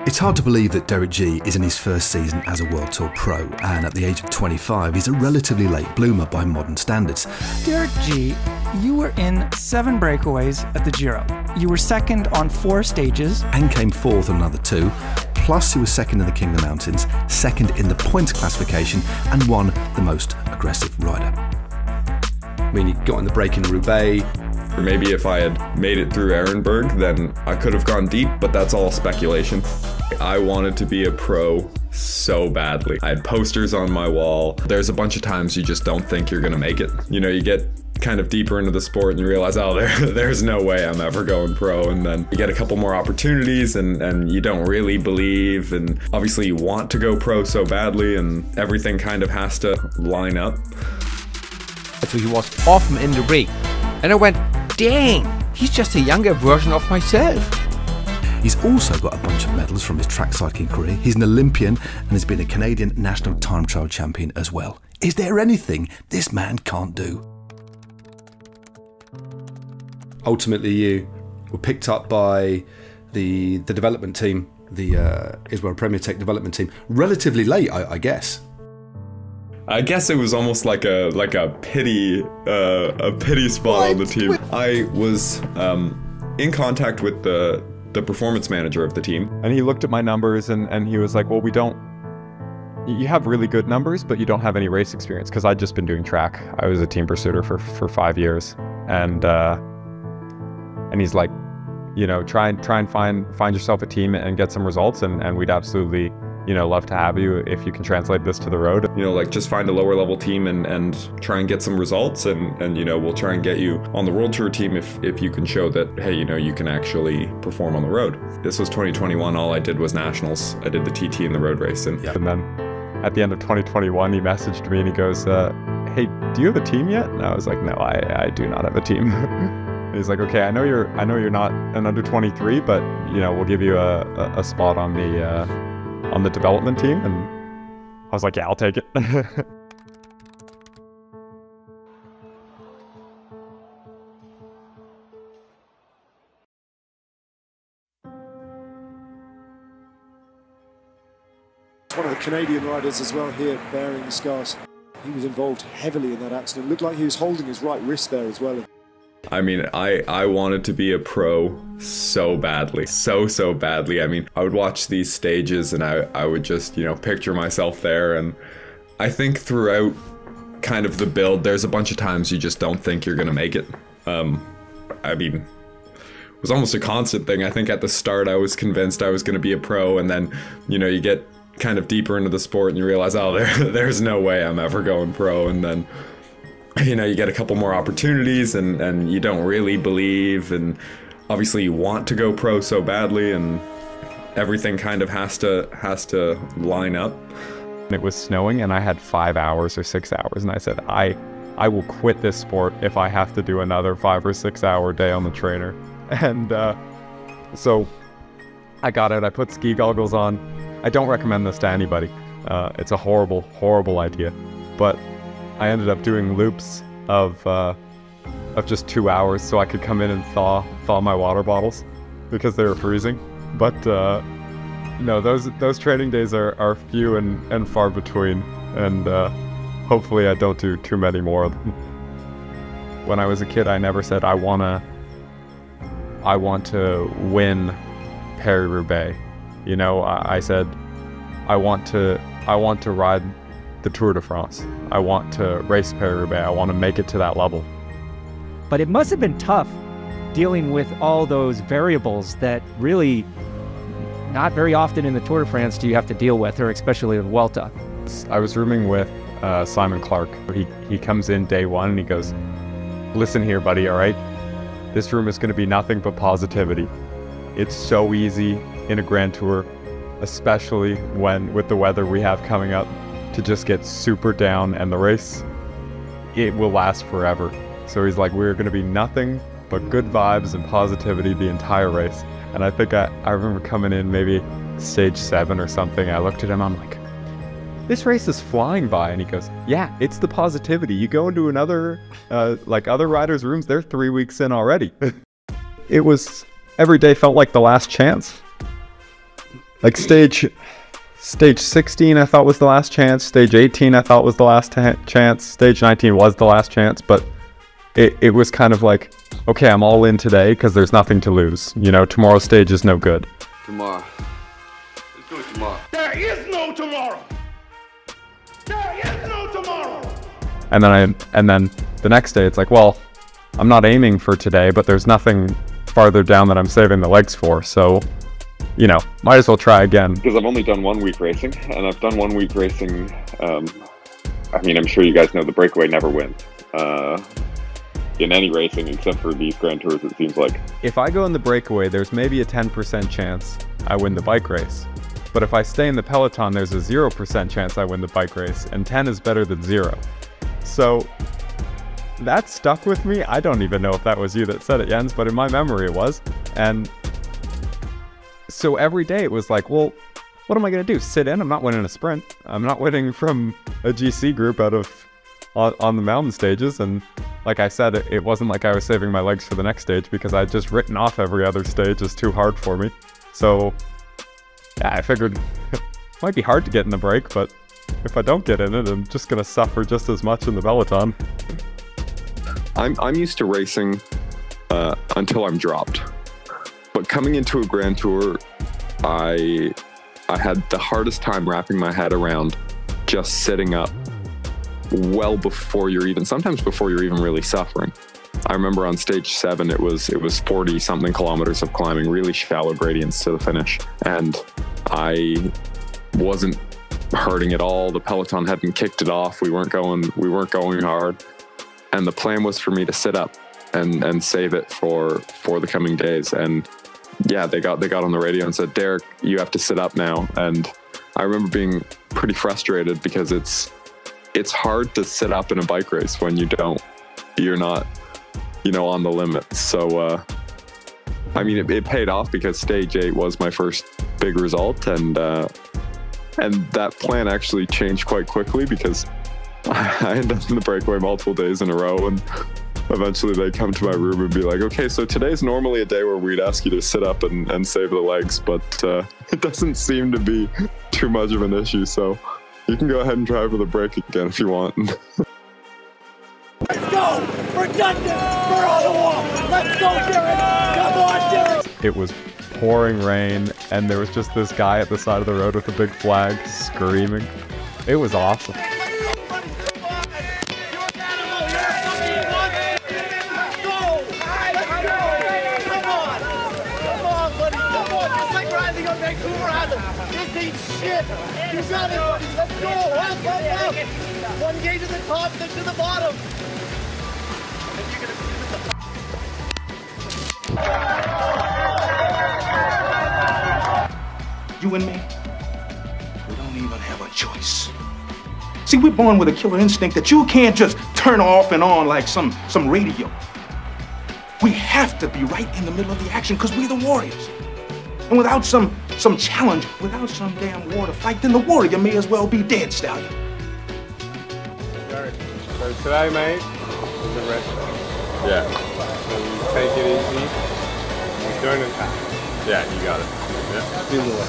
It's hard to believe that Derek G is in his first season as a World Tour pro, and at the age of 25, he's a relatively late bloomer by modern standards. Derek G, you were in 7 breakaways at the Giro. You were second on 4 stages. And came fourth on another 2, plus he was second in the King of the Mountains, second in the points classification, and won the most aggressive rider. I mean, he got in the break in Roubaix. Or maybe if I had made it through Ehrenberg, then I could have gone deep, but that's all speculation. I wanted to be a pro so badly. I had posters on my wall. There's a bunch of times you just don't think you're gonna make it. You know, you get kind of deeper into the sport and you realize, oh, there's no way I'm ever going pro. And then you get a couple more opportunities and you don't really believe. And obviously you want to go pro so badly and everything kind of has to line up. So he was often in the break. And I went, dang, he's just a younger version of myself. He's also got a bunch of medals from his track cycling career. He's an Olympian and has been a Canadian national time trial champion as well. Is there anything this man can't do? Ultimately, you were picked up by the development team, the Israel Premier Tech development team, relatively late, I guess. I guess it was almost like a pity spot on the team. I was in contact with the performance manager of the team, and he looked at my numbers and he was like, "Well, you have really good numbers, but you don't have any race experience." Because I'd just been doing track. I was a team pursuiter for 5 years, and he's like, you know, try and find yourself a team and get some results, and we'd absolutely, you know, love to have you if you can translate this to the road. You know, like just find a lower level team and try and get some results and you know, we'll try and get you on the World Tour team if you can show that, hey, you know, you can actually perform on the road. This was 2021, all I did was nationals. I did the TT and the road race. And then at the end of 2021, he messaged me and he goes, hey, do you have a team yet? And I was like, no, I do not have a team. He's like, okay, I know you're not an under 23, but you know, we'll give you a spot on the development team. And I was like, yeah, I'll take it. One of the Canadian riders as well here bearing the scars. He was involved heavily in that accident. Looked like he was holding his right wrist there as well. I mean, I wanted to be a pro so badly, so badly. I mean, I would watch these stages and I would just, you know, picture myself there. And I think throughout kind of the build, there's a bunch of times you just don't think you're gonna make it. I mean, it was almost a constant thing. I think at the start I was convinced I was gonna be a pro, and then, you know, you get kind of deeper into the sport and you realize, oh, there's no way I'm ever going pro. And then, you know, you get a couple more opportunities and you don't really believe, and obviously you want to go pro so badly and everything kind of has to line up. It was snowing and I had 5 hours or 6 hours, and I said, I will quit this sport if I have to do another 5 or 6 hour day on the trainer. And so I got out, I put ski goggles on. I don't recommend this to anybody. It's a horrible idea, but I ended up doing loops of just 2 hours so I could come in and thaw my water bottles because they were freezing. But no, those training days are few and far between, and hopefully I don't do too many more of them. When I was a kid, I never said I want to win Paris-Roubaix. You know, I said I want to ride the Tour de France. I want to race Paris-Roubaix. I want to make it to that level. But it must have been tough dealing with all those variables that really not very often in the Tour de France do you have to deal with, or especially the Vuelta. I was rooming with Simon Clark. He comes in day one and he goes, listen here, buddy, all right? This room is going to be nothing but positivity. It's so easy in a Grand Tour, especially with the weather we have coming up, to just get super down, and the race, it will last forever. So he's like, we're going to be nothing but good vibes and positivity the entire race. And I think I remember coming in maybe stage 7 or something. I looked at him, I'm like, this race is flying by. And he goes, yeah, it's the positivity. You go into another, like other riders' rooms, they're 3 weeks in already. it was, every day felt like the last chance. Like stage 16 I thought was the last chance, stage 18 I thought was the last chance, stage 19 was the last chance, but it was kind of like, okay, I'm all in today because there's nothing to lose. You know, tomorrow's stage is no good. Tomorrow. Let's do it tomorrow. There is no tomorrow. There is no tomorrow. And then the next day it's like, well, I'm not aiming for today, but there's nothing farther down that I'm saving the legs for, so, you know, might as well try again. Because I've only done 1 week racing, and I've done 1 week racing. I mean, I'm sure you guys know the breakaway never wins. In any racing except for these Grand Tours, it seems like. If I go in the breakaway, there's maybe a 10% chance I win the bike race. But if I stay in the peloton, there's a 0% chance I win the bike race, and 10 is better than 0. So that stuck with me. I don't even know if that was you that said it, Jens, but in my memory it was. And so every day it was like, well, what am I going to do? Sit in? I'm not winning a sprint. I'm not winning from a GC group out of on the mountain stages. And like I said, it wasn't like I was saving my legs for the next stage because I'd just written off every other stage as too hard for me. So yeah, I figured it might be hard to get in the break, but if I don't get in it, I'm just going to suffer just as much in the peloton. I'm used to racing until I'm dropped. But coming into a Grand Tour, I had the hardest time wrapping my head around just sitting up well before you're even, sometimes before you're even really suffering. I remember on stage 7, it was 40 something kilometers of climbing, really shallow gradients to the finish. And I wasn't hurting at all. The peloton hadn't kicked it off. We weren't going hard. And the plan was for me to sit up and save it for the coming days. And yeah, they got on the radio and said, Derek, you have to sit up now. And I remember being pretty frustrated because it's hard to sit up in a bike race when you're not, you know, on the limit. So, I mean, it paid off because stage 8 was my first big result. And that plan actually changed quite quickly because I ended up in the breakaway multiple days in a row, and eventually they'd come to my room and be like, okay, so today's normally a day where we'd ask you to sit up and save the legs, but it doesn't seem to be too much of an issue, so you can go ahead and try for the break again if you want. Let's go! Productive! We're on the wall! Let's go, Derek! Come on, Derek! It was pouring rain, and there was just this guy at the side of the road with a big flag screaming. It was awesome. You got it, buddy. Let's go. Up. One gate to the top, then to the bottom. You and me, we don't even have a choice. See, we're born with a killer instinct that you can't just turn off and on like some radio. We have to be right in the middle of the action because we're the warriors. And without some challenge, without some damn war to fight, then the warrior may as well be dead, Stallion. Alright, so today, mate, is a rest day. Yeah. So you take it easy. Don't attack. Yeah, you got it. Yeah.